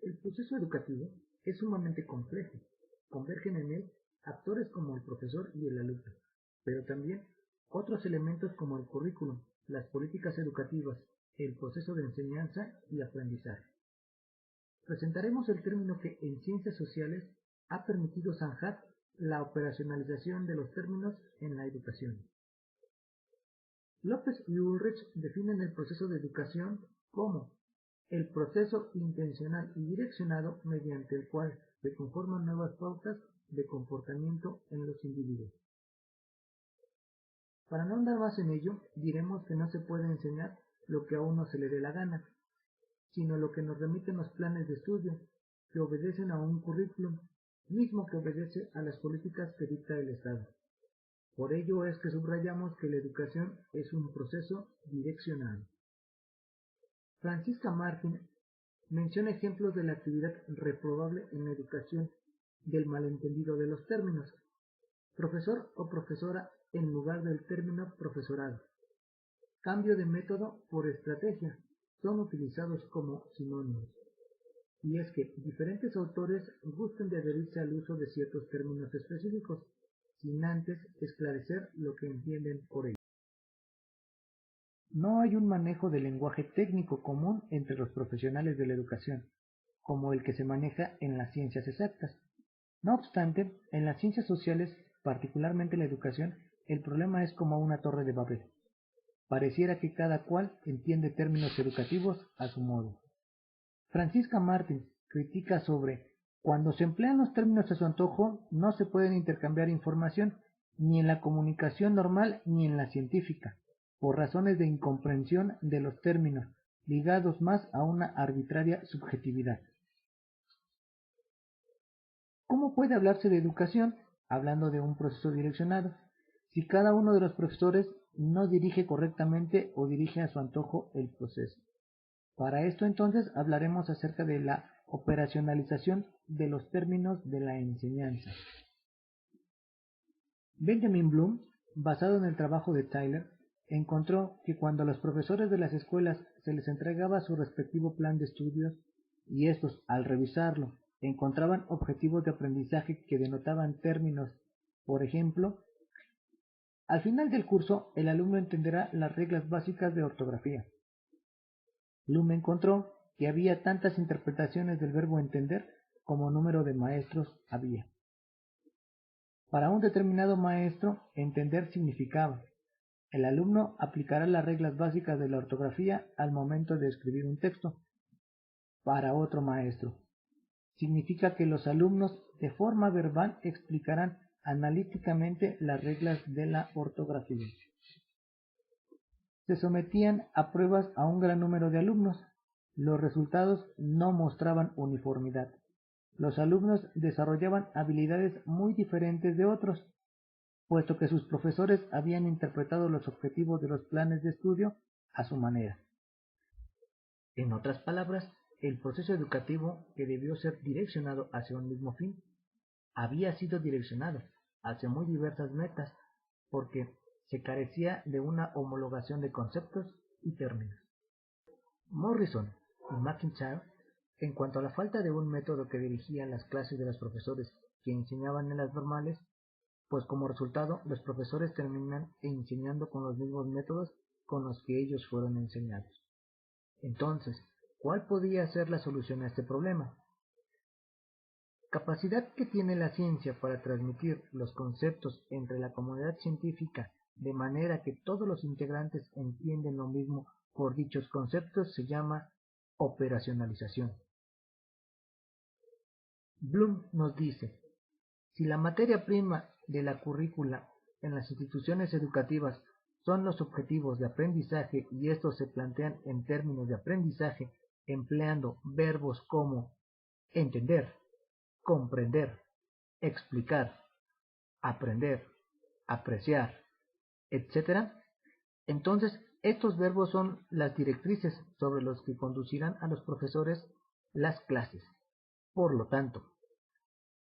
El proceso educativo es sumamente complejo. Convergen en él actores como el profesor y el alumno, pero también otros elementos como el currículum, las políticas educativas, el proceso de enseñanza y aprendizaje. Presentaremos el término que en ciencias sociales ha permitido zanjar la operacionalización de los términos en la educación. López y Ulrich definen el proceso de educación como el proceso intencional y direccionado mediante el cual se conforman nuevas pautas de comportamiento en los individuos. Para no andar más en ello, diremos que no se puede enseñar lo que a uno se le dé la gana, sino lo que nos remiten los planes de estudio, que obedecen a un currículum, mismo que obedece a las políticas que dicta el Estado. Por ello es que subrayamos que la educación es un proceso direccionado. Francisca Martin menciona ejemplos de la actividad reprobable en la educación del malentendido de los términos, profesor o profesora en lugar del término profesorado. Cambio de método por estrategia son utilizados como sinónimos. Y es que diferentes autores gustan de adherirse al uso de ciertos términos específicos, sin antes esclarecer lo que entienden por ello. No hay un manejo del lenguaje técnico común entre los profesionales de la educación, como el que se maneja en las ciencias exactas. No obstante, en las ciencias sociales, particularmente la educación, el problema es como una torre de Babel. Pareciera que cada cual entiende términos educativos a su modo. Francisca Martin critica sobre cuando se emplean los términos a su antojo, no se pueden intercambiar información ni en la comunicación normal ni en la científica, por razones de incomprensión de los términos, ligados más a una arbitraria subjetividad. ¿Cómo puede hablarse de educación, hablando de un proceso direccionado, si cada uno de los profesores no dirige correctamente o dirige a su antojo el proceso? Para esto entonces hablaremos acerca de la operacionalización de los términos de la enseñanza. Benjamin Bloom, basado en el trabajo de Tyler, encontró que cuando a los profesores de las escuelas se les entregaba su respectivo plan de estudios y estos, al revisarlo, encontraban objetivos de aprendizaje que denotaban términos, por ejemplo, al final del curso el alumno entenderá las reglas básicas de ortografía. Bloom encontró que había tantas interpretaciones del verbo entender como número de maestros había. Para un determinado maestro, entender significaba: el alumno aplicará las reglas básicas de la ortografía al momento de escribir un texto. Para otro maestro, significa que los alumnos de forma verbal explicarán analíticamente las reglas de la ortografía. Se sometían a pruebas a un gran número de alumnos. Los resultados no mostraban uniformidad. Los alumnos desarrollaban habilidades muy diferentes de otros, puesto que sus profesores habían interpretado los objetivos de los planes de estudio a su manera. En otras palabras, el proceso educativo, que debió ser direccionado hacia un mismo fin, había sido direccionado hacia muy diversas metas, porque se carecía de una homologación de conceptos y términos. Morrison y McIntyre, en cuanto a la falta de un método que dirigía las clases de los profesores que enseñaban en las normales, pues como resultado los profesores terminan enseñando con los mismos métodos con los que ellos fueron enseñados. Entonces, ¿cuál podría ser la solución a este problema? Capacidad que tiene la ciencia para transmitir los conceptos entre la comunidad científica de manera que todos los integrantes entienden lo mismo por dichos conceptos se llama operacionalización. Bloom nos dice: si la materia prima de la currícula en las instituciones educativas son los objetivos de aprendizaje y estos se plantean en términos de aprendizaje empleando verbos como entender, comprender, explicar, aprender, apreciar, etc., entonces estos verbos son las directrices sobre los que conducirán a los profesores las clases. Por lo tanto,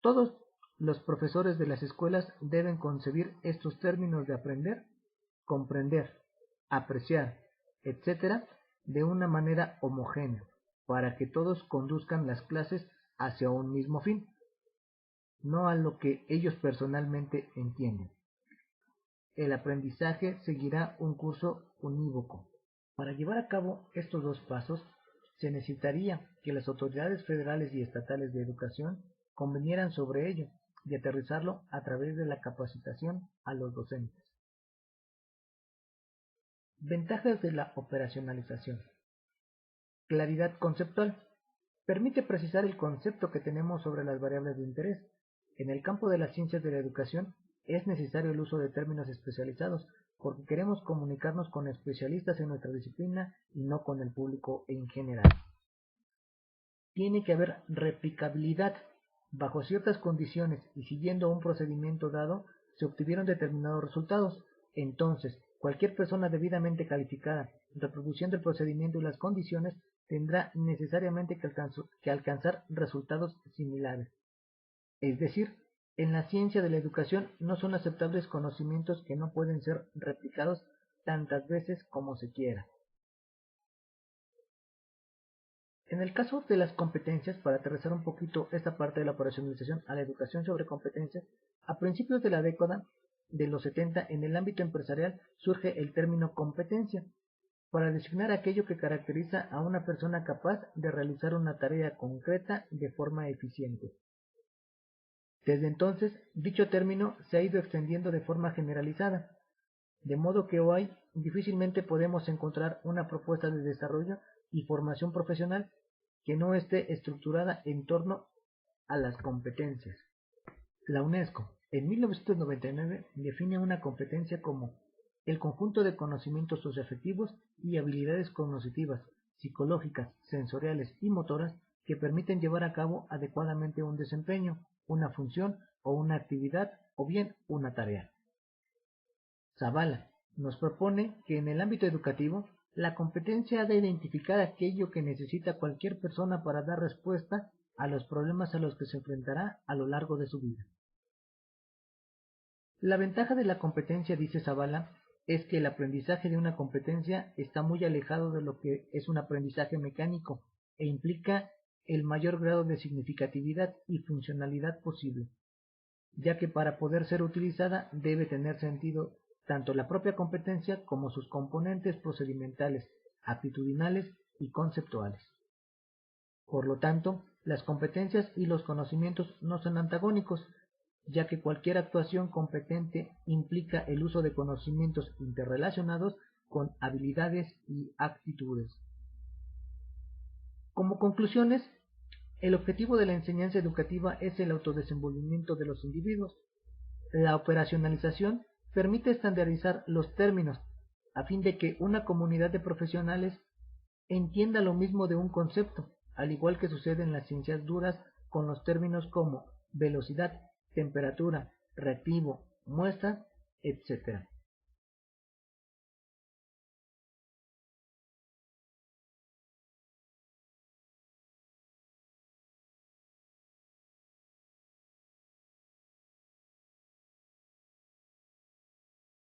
todos los profesores de las escuelas deben concebir estos términos de aprender, comprender, apreciar, etc., de una manera homogénea, para que todos conduzcan las clases hacia un mismo fin, no a lo que ellos personalmente entienden. El aprendizaje seguirá un curso unívoco. Para llevar a cabo estos dos pasos, se necesitaría que las autoridades federales y estatales de educación convinieran sobre ello y aterrizarlo a través de la capacitación a los docentes. Ventajas de la operacionalización. Claridad conceptual. Permite precisar el concepto que tenemos sobre las variables de interés. En el campo de las ciencias de la educación es necesario el uso de términos especializados porque queremos comunicarnos con especialistas en nuestra disciplina y no con el público en general. Tiene que haber replicabilidad. Bajo ciertas condiciones y siguiendo un procedimiento dado, se obtuvieron determinados resultados. Entonces, cualquier persona debidamente calificada, reproduciendo el procedimiento y las condiciones, tendrá necesariamente que alcanzar resultados similares. Es decir, en la ciencia de la educación no son aceptables conocimientos que no pueden ser replicados tantas veces como se quiera. En el caso de las competencias, para aterrizar un poquito esta parte de la operacionalización a la educación sobre competencias, a principios de la década de los 70 en el ámbito empresarial surge el término competencia, para designar aquello que caracteriza a una persona capaz de realizar una tarea concreta de forma eficiente. Desde entonces, dicho término se ha ido extendiendo de forma generalizada, de modo que hoy difícilmente podemos encontrar una propuesta de desarrollo y formación profesional que no esté estructurada en torno a las competencias. La UNESCO, en 1999, define una competencia como el conjunto de conocimientos socioafectivos y habilidades cognitivas, psicológicas, sensoriales y motoras que permiten llevar a cabo adecuadamente un desempeño, una función o una actividad o bien una tarea. Zavala nos propone que en el ámbito educativo la competencia ha de identificar aquello que necesita cualquier persona para dar respuesta a los problemas a los que se enfrentará a lo largo de su vida. La ventaja de la competencia, dice Zavala, es que el aprendizaje de una competencia está muy alejado de lo que es un aprendizaje mecánico e implica el mayor grado de significatividad y funcionalidad posible, ya que para poder ser utilizada debe tener sentido tanto la propia competencia como sus componentes procedimentales, aptitudinales y conceptuales. Por lo tanto, las competencias y los conocimientos no son antagónicos, ya que cualquier actuación competente implica el uso de conocimientos interrelacionados con habilidades y actitudes. Como conclusiones, el objetivo de la enseñanza educativa es el autodesenvolvimiento de los individuos. La operacionalización permite estandarizar los términos a fin de que una comunidad de profesionales entienda lo mismo de un concepto, al igual que sucede en las ciencias duras con los términos como velocidad, temperatura, reactivo, muestra, etc.